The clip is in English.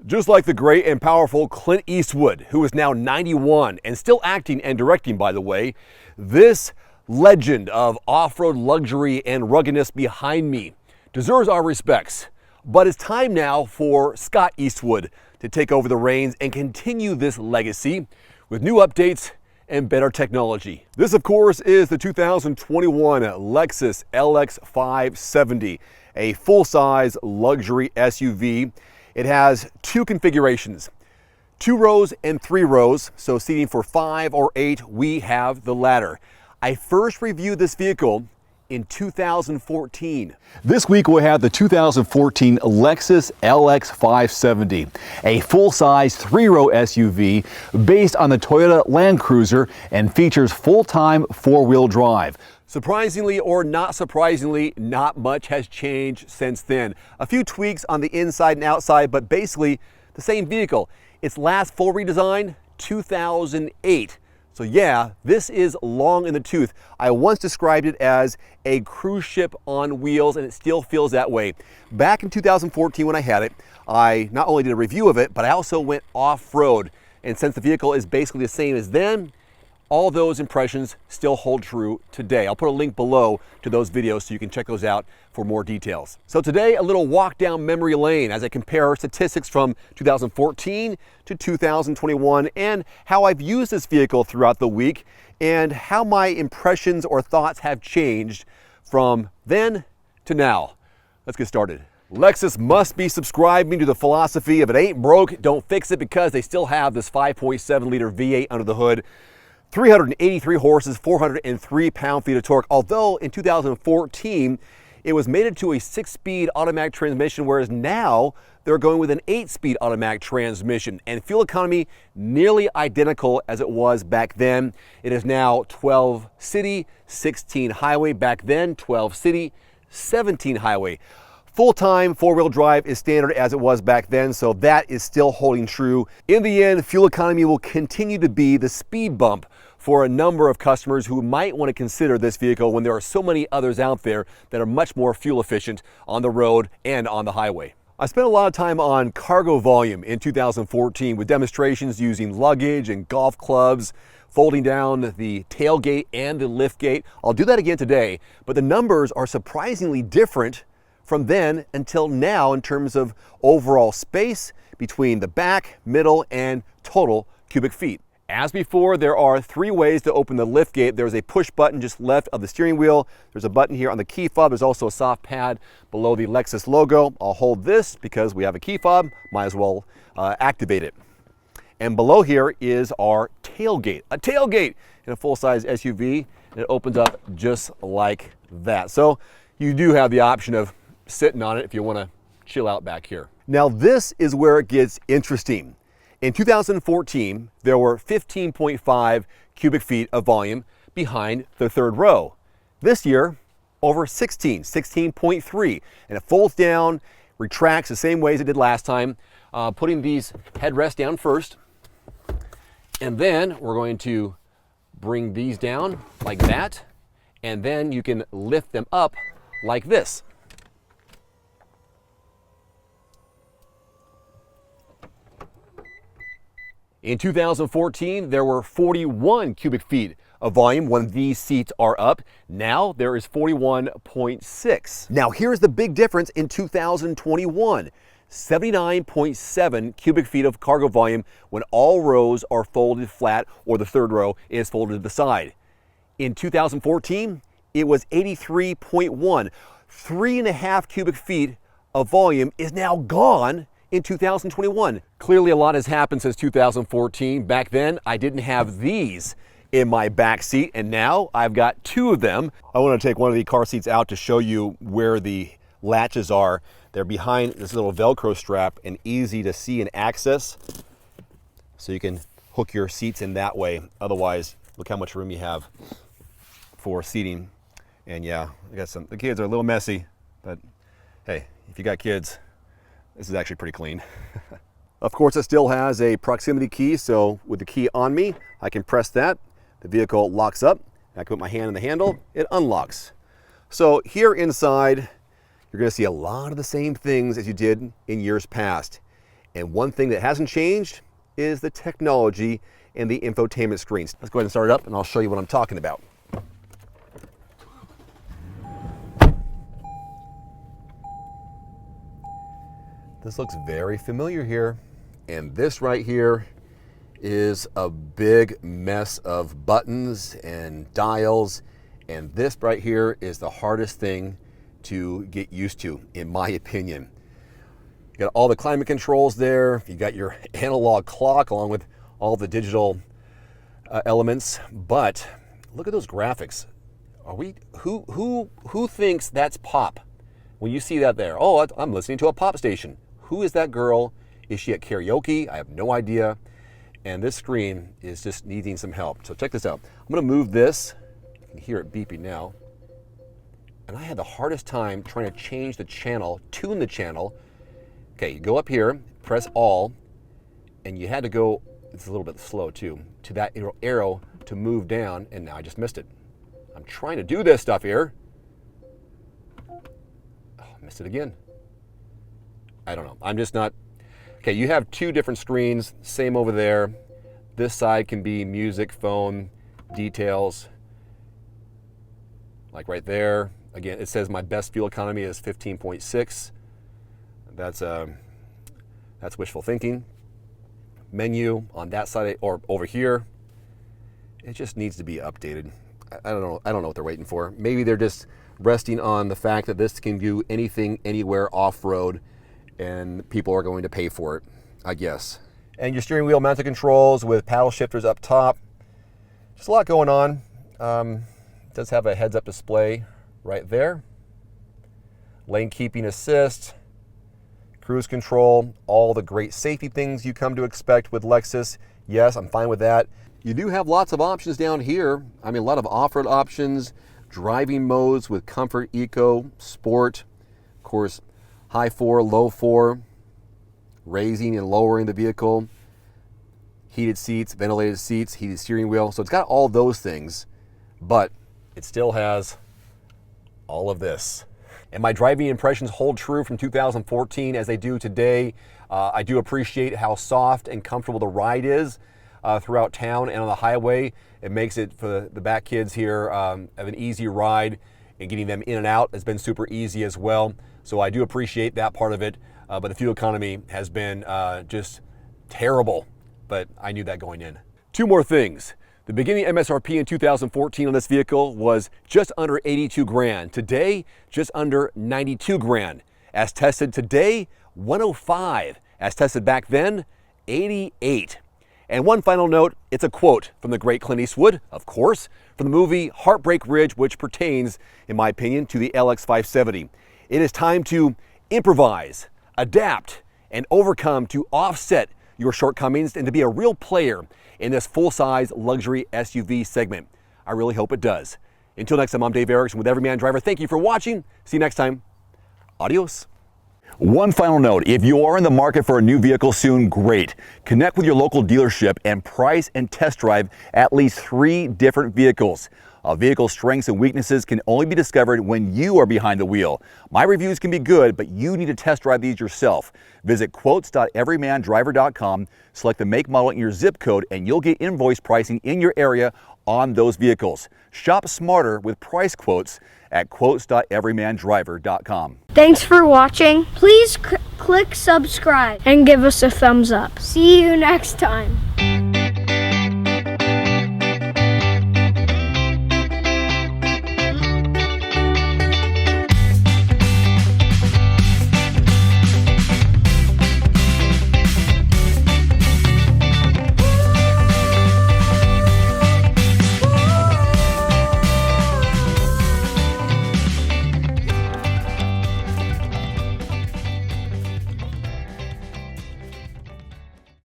Just like the great and powerful Clint Eastwood, who is now 91 and still acting and directing, by the way, this legend of off-road luxury and ruggedness behind me deserves our respects. But it's time now for Scott Eastwood to take over the reins and continue this legacy with new updates and better technology. This, of course, is the 2021 Lexus LX570, a full-size luxury SUV. It has two configurations, 2 rows and 3 rows, so seating for 5 or 8. We have the latter. I first reviewed this vehicle in 2014. This week we have the 2014 Lexus LX570, a full-size 3-row SUV based on the Toyota Land Cruiser and features full-time 4-wheel drive. Surprisingly or not surprisingly, not much has changed since then. A few tweaks on the inside and outside, but basically the same vehicle. Its last full redesign, 2008. So yeah, this is long in the tooth. I once described it as a cruise ship on wheels, and it still feels that way. Back in 2014 when I had it, I not only did a review of it, but I also went off-road. And since the vehicle is basically the same as then, all those impressions still hold true today. I'll put a link below to those videos so you can check those out for more details. So today, a little walk down memory lane as I compare statistics from 2014 to 2021 and how I've used this vehicle throughout the week and how my impressions or thoughts have changed from then to now. Let's get started. Lexus must be subscribing to the philosophy if it ain't broke, don't fix it, because they still have this 5.7 liter V8 under the hood. 383 horses, 403 pound-feet of torque, although in 2014 it was mated to a 6-speed automatic transmission, whereas now they're going with an 8-speed automatic transmission, and fuel economy nearly identical as it was back then. It is now 12 city, 16 highway. Back then, 12 city, 17 highway. Full-time 4-wheel drive is standard as it was back then, so that is still holding true. In the end, fuel economy will continue to be the speed bump for a number of customers who might want to consider this vehicle when there are so many others out there that are much more fuel efficient on the road and on the highway. I spent a lot of time on cargo volume in 2014 with demonstrations using luggage and golf clubs, folding down the tailgate and the liftgate. I'll do that again today, but the numbers are surprisingly different from then until now in terms of overall space between the back, middle, and total cubic feet. As before, there are 3 ways to open the liftgate. There's a push button just left of the steering wheel. There's a button here on the key fob. There's also a soft pad below the Lexus logo. I'll hold this because we have a key fob. Might as well activate it. And below here is our tailgate. A tailgate in a full-size SUV. And it opens up just like that. So you do have the option of sitting on it if you want to chill out back here. Now this is where it gets interesting. In 2014, there were 15.5 cubic feet of volume behind the 3rd row. This year, over 16.3, and it folds down, retracts the same way as it did last time. Putting these headrests down first, and then we're going to bring these down like that, and then you can lift them up like this. In 2014, there were 41 cubic feet of volume when these seats are up. Now there is 41.6. Now here's the big difference in 2021. 79.7 cubic feet of cargo volume when all rows are folded flat or the 3rd row is folded to the side. In 2014, it was 83.1. 3.5 cubic feet of volume is now gone in 2021. Clearly a lot has happened since 2014. Back then, I didn't have these in my back seat, and now I've got 2 of them. I want to take one of the car seats out to show you where the latches are. They're behind this little Velcro strap and easy to see and access. So you can hook your seats in that way. Otherwise, look how much room you have for seating. And yeah, the kids are a little messy, but hey, if you got kids, this is actually pretty clean. Of course, it still has a proximity key, so with the key on me, I can press that. The vehicle locks up. I can put my hand on the handle, it unlocks. So here inside, you're going to see a lot of the same things as you did in years past. And one thing that hasn't changed is the technology and the infotainment screens. Let's go ahead and start it up and I'll show you what I'm talking about. This looks very familiar here. And this right here is a big mess of buttons and dials. And this right here is the hardest thing to get used to, in my opinion. You got all the climate controls there. You got your analog clock along with all the digital elements. But look at those graphics. Who thinks that's pop? When you see that there, oh, I'm listening to a pop station. Who is that girl? Is she at karaoke? I have no idea. And this screen is just needing some help. So check this out. I'm gonna move this. You can hear it beeping now. And I had the hardest time trying to change the channel, tune the channel. Okay, you go up here, press all, and you had to go, it's a little bit slow too, to that arrow to move down, and now I just missed it. I'm trying to do this stuff here. Oh, missed it again. I don't know, I'm just not. Okay, you have two different screens, same over there. This side can be music, phone, details, like right there. Again, it says my best fuel economy is 15.6. That's wishful thinking. Menu on that side or over here, it just needs to be updated. I don't know what they're waiting for. Maybe they're just resting on the fact that this can do anything, anywhere off-road, and people are going to pay for it, I guess. And your steering wheel mounted controls with paddle shifters up top. Just a lot going on. It does have a heads-up display right there. Lane keeping assist, cruise control, all the great safety things you come to expect with Lexus. Yes, I'm fine with that. You do have lots of options down here. I mean, a lot of off-road options, driving modes with comfort, eco, sport, of course, high 4, low 4, raising and lowering the vehicle, heated seats, ventilated seats, heated steering wheel. So it's got all those things, but it still has all of this. And my driving impressions hold true from 2014 as they do today. I do appreciate how soft and comfortable the ride is throughout town and on the highway. It makes it, for the back kids here, of an easy ride, and getting them in and out has been super easy as well. So I do appreciate that part of it, but the fuel economy has been just terrible, but I knew that going in. Two more things. The beginning MSRP in 2014 on this vehicle was just under 82 grand. Today, just under 92 grand. As tested today, 105. As tested back then, 88. And one final note, it's a quote from the great Clint Eastwood, of course, from the movie Heartbreak Ridge, which pertains, in my opinion, to the LX570. It is time to improvise, adapt, and overcome to offset your shortcomings and to be a real player in this full-size luxury SUV segment. I really hope it does. Until next time, I'm Dave Erickson with Everyman Driver. Thank you for watching. See you next time. Adios. One final note, if you are in the market for a new vehicle soon, great. Connect with your local dealership and price and test drive at least 3 different vehicles. A vehicle's strengths and weaknesses can only be discovered when you are behind the wheel. My reviews can be good, but you need to test drive these yourself. Visit quotes.everymandriver.com, select the make, model, and your zip code, and you'll get invoice pricing in your area on those vehicles. Shop smarter with price quotes at quotes.everymandriver.com. Thanks for watching. Please click subscribe and give us a thumbs up. See you next time.